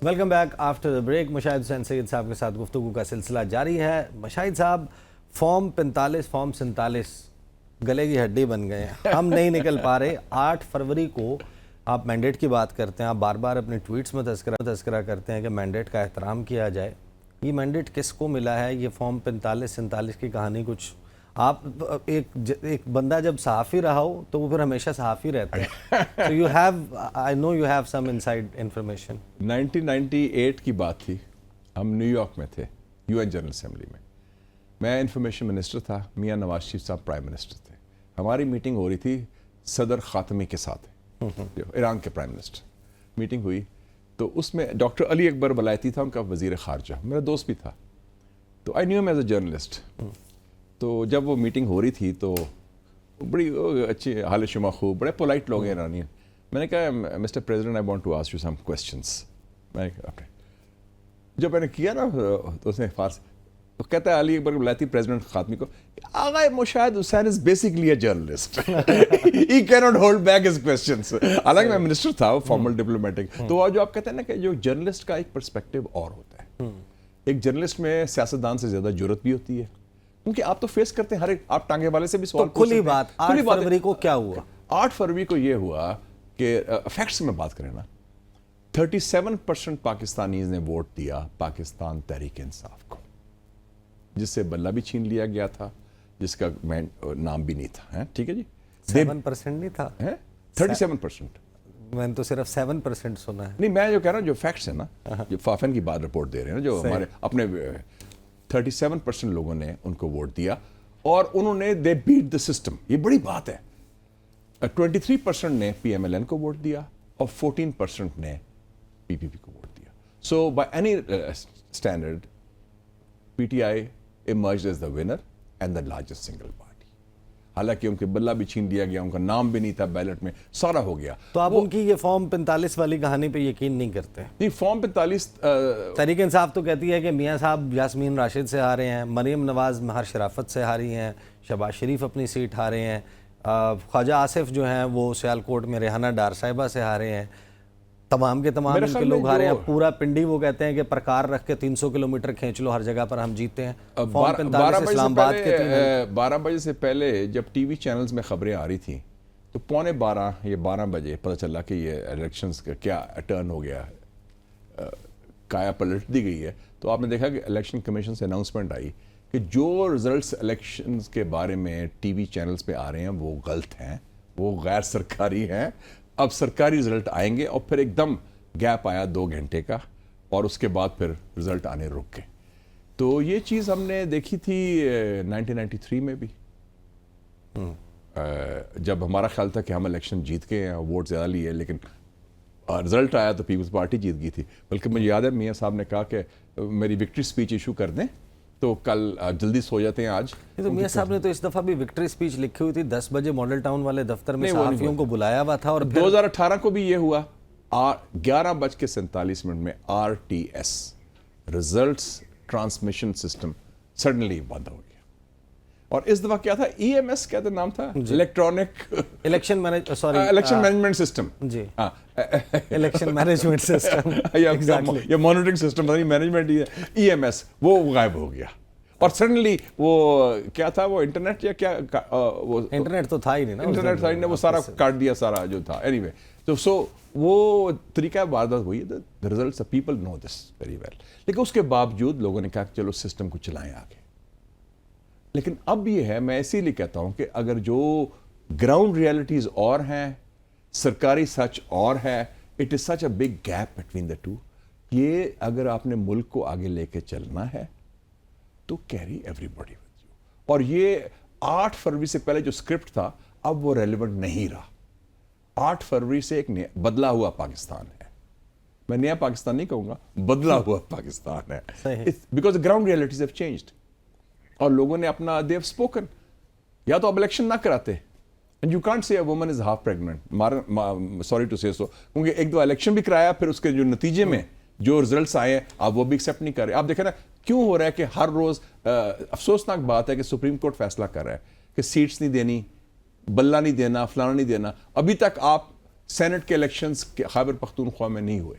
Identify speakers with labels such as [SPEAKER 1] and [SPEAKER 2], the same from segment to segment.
[SPEAKER 1] Welcome back after the break. Mushahid Hussain Syed صاحب کے ساتھ گفتگو کا سلسلہ جاری ہے. مشاہد صاحب، فارم 45 فارم 47 گلے کی ہڈی بن گئے ہیں, ہم نہیں نکل پا رہے. 8 فروری کو آپ مینڈیٹ کی بات کرتے ہیں, آپ بار بار اپنے ٹویٹس میں تذکرہ کرتے ہیں کہ مینڈیٹ کا احترام کیا جائے. یہ مینڈیٹ کس کو ملا ہے؟ یہ فارم 45 47 کی کہانی کچھ آپ ایک بندہ جب صحافی رہا ہو تو وہ پھر ہمیشہ صحافی رہتا ہے. So you have, I know you have some inside information.
[SPEAKER 2] 1998 کی بات تھی, ہم نیو یارک میں تھے, UN جنرل اسمبلی میں انفارمیشن منسٹر تھا, میاں نواز شریف صاحب پرائم منسٹر تھے. ہماری میٹنگ ہو رہی تھی صدر خاتمی کے ساتھ, ایران کے پرائم منسٹر. میٹنگ ہوئی تو اس میں ڈاکٹر علی اکبر ولایتی تھا, ان کا وزیر خارجہ, میرا دوست بھی تھا. تو I knew him as a journalist. تو جب وہ میٹنگ ہو رہی تھی تو بڑی اچھی حال شما خوب, بڑے پولائٹ لوگ ہیں ایرانی. میں نے کہا mister president I want to ask you some questions. جب میں نے کیا نا تو اس نے فارسی تو کہتا ہے علی اکبر ولایتی پریزیڈنٹ خاتمی کو, آغا مشاہد حسین از بیسکلی اے جرنلسٹ, ہی کی not hold back his questions. حالانکہ میں منسٹر تھا, فارمل ڈپلومیٹک. تو جو آپ کہتے ہیں نا کہ جو جرنلسٹ کا ایک پرسپیکٹو اور ہوتا ہے, ایک جرنلسٹ میں سیاستدان سے زیادہ جرأت بھی ہوتی ہے, کیونکہ آپ تو فیس کرتے ہیں ہر ایک, آپ ٹانگے والے سے بھی سوال
[SPEAKER 1] پوچھ سکتے ہیں. 8 فروری کو کیا ہوا؟
[SPEAKER 2] 8 فروری کو یہ ہوا کہ فیکٹس میں بات کریں نا, 37% پاکستانیز نے ووٹ دیا پاکستان تحریک انصاف کو, جس سے بلہ بھی چھین لیا گیا تھا, جس کا نام بھی نہیں تھا. ٹھیک ہے جی,
[SPEAKER 1] 7% نہیں تھا,
[SPEAKER 2] 37%.
[SPEAKER 1] میں نے تو صرف 7% سنا ہے.
[SPEAKER 2] نہیں, میں جو کہہ رہا ہوں جو فیکٹس ہیں نا, جو فافن کی بات رپورٹ دے رہے ہیں, جو ہمارے اپنے 37% لوگوں نے ان کو ووٹ دیا اور انہوں نے دے بیٹ دا سسٹم. یہ بڑی بات ہے. 23% نے پی ایم ایل این کو ووٹ دیا اور 14% نے پی پی پی کو ووٹ دیا. So by any standard P T I emerged as the winner and the largest single party. حالانکہ ان کے بلہ بھی چھین دیا گیا, ان کا نام بھی نہیں تھا بیلٹ میں, سارا ہو گیا.
[SPEAKER 1] تو آپ ان کی یہ فارم 45 والی کہانی پہ یقین نہیں کرتے؟
[SPEAKER 2] نہیں, فارم 45
[SPEAKER 1] تحریک انصاف تو کہتی ہے کہ میاں صاحب یاسمین راشد سے ہارے ہیں, مریم نواز مہر شرافت سے ہاری ہیں, شہباز شریف اپنی سیٹ ہارے ہیں, خواجہ آصف جو ہیں وہ سیالکوٹ میں ریحانہ ڈار صاحبہ سے ہارے ہیں, تمام کے تمام ان کے لوگ ہارے ہیں. پورا پنڈی وہ کہتے ہیں کہ پرکار رکھ کے 300 کلومیٹر کھینچ لو, ہر جگہ پر ہم جیتے ہیں.
[SPEAKER 2] 12 بجے سے پہلے جب ٹی وی چینلز میں خبریں آ رہی تھیں تو 11:15 یا 12 بجے پتہ چلا کہ یہ الیکشنز کا کیا ٹرن ہو گیا, کایا پلٹ دی گئی ہے. تو آپ نے دیکھا کہ الیکشن کمیشن سے اناؤنسمنٹ آئی کہ جو رزلٹس الیکشنز کے بارے میں ٹی وی چینلز پہ آ رہے ہیں وہ غلط ہیں, وہ غیر سرکاری ہیں. اب سرکاری رزلٹ آئیں گے. اور پھر ایک دم گیپ آیا 2 گھنٹے کا, اور اس کے بعد پھر رزلٹ آنے رک گئے. تو یہ چیز ہم نے دیکھی تھی 1993 میں بھی, جب ہمارا خیال تھا کہ ہم الیکشن جیت گئے ہیں, ووٹ زیادہ لیے, لیکن رزلٹ آیا تو پیپلز پارٹی جیت گئی تھی. بلکہ مجھے یاد ہے میاں صاحب نے کہا کہ میری وکٹری سپیچ ایشو کر دیں تو کل جلدی سو جاتے ہیں آج.
[SPEAKER 1] تو میاں صاحب نے تو اس دفعہ بھی وکٹری سپیچ لکھی ہوئی تھی, 10 بجے ماڈل ٹاؤن والے دفتر میں صحافیوں کو بلایا ہوا تھا. اور
[SPEAKER 2] 2018 کو بھی یہ ہوا, 11:47 میں RTS results transmission system suddenly بند ہو گیا. اور اس دفعہ کیا تھا, EMS کیا تھا نام تھا, الیکٹرانک
[SPEAKER 1] الیکشن
[SPEAKER 2] مینجمنٹ سسٹم.
[SPEAKER 1] جی, الیکشن مینجمنٹ سسٹم
[SPEAKER 2] یا مانیٹرنگ سسٹم, مینجمنٹ EMS وہ غائب ہو گیا. اور سڈنلی وہ کیا تھا, وہ انٹرنیٹ یا کیا, وہ
[SPEAKER 1] انٹرنیٹ تو تھا ہی نہیں نا,
[SPEAKER 2] انٹرنیٹ تھا ہی نہیں, وہ سارا کاٹ دیا سارا جو تھا. اینی وے, تو سو وہ طریقہ واردات ہوئی. the results of people know this very well. لیکن اس کے باوجود لوگوں نے کہا کہ چلو سسٹم کو چلائیں آگے. لیکن اب یہ ہے, میں اسی لیے کہتا ہوں کہ اگر جو گراؤنڈ ریالٹیز اور ہیں, سرکاری سچ اور ہے, it is such a big gap between the two. یہ اگر آپ نے ملک کو آگے لے کے چلنا ہے تو carry every body with you. اور یہ 8 فروری سے پہلے جو اسکرپٹ تھا اب وہ ریلیونٹ نہیں رہا. 8 فروری سے ایک بدلا ہوا پاکستان ہے. میں نیا پاکستان نہیں کہوں گا, بدلا ہوا پاکستان ہے. Because ground realities have changed. اور لوگوں نے اپنا دے ہیو اسپوکن. یا تو اب الیکشن نہ کراتے, and you can't say a woman is half pregnant, sorry to say so, کیونکہ ایک دو الیکشن بھی کرایا, پھر اس کے جو نتیجے میں جو رزلٹس آئے آپ وہ بھی ایکسیپٹ نہیں کر رہے. آپ دیکھیں نا کیوں ہو رہا ہے کہ ہر روز, افسوسناک بات ہے کہ سپریم کورٹ فیصلہ کر رہا ہے کہ سیٹس نہیں دینی, بلہ نہیں دینا, فلانا نہیں دینا. ابھی تک آپ سینٹ کے الیکشنز خیبر پختونخوا میں نہیں ہوئے.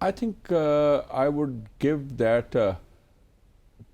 [SPEAKER 2] I think I would give that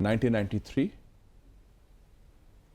[SPEAKER 2] 1993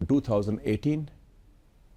[SPEAKER 2] 2018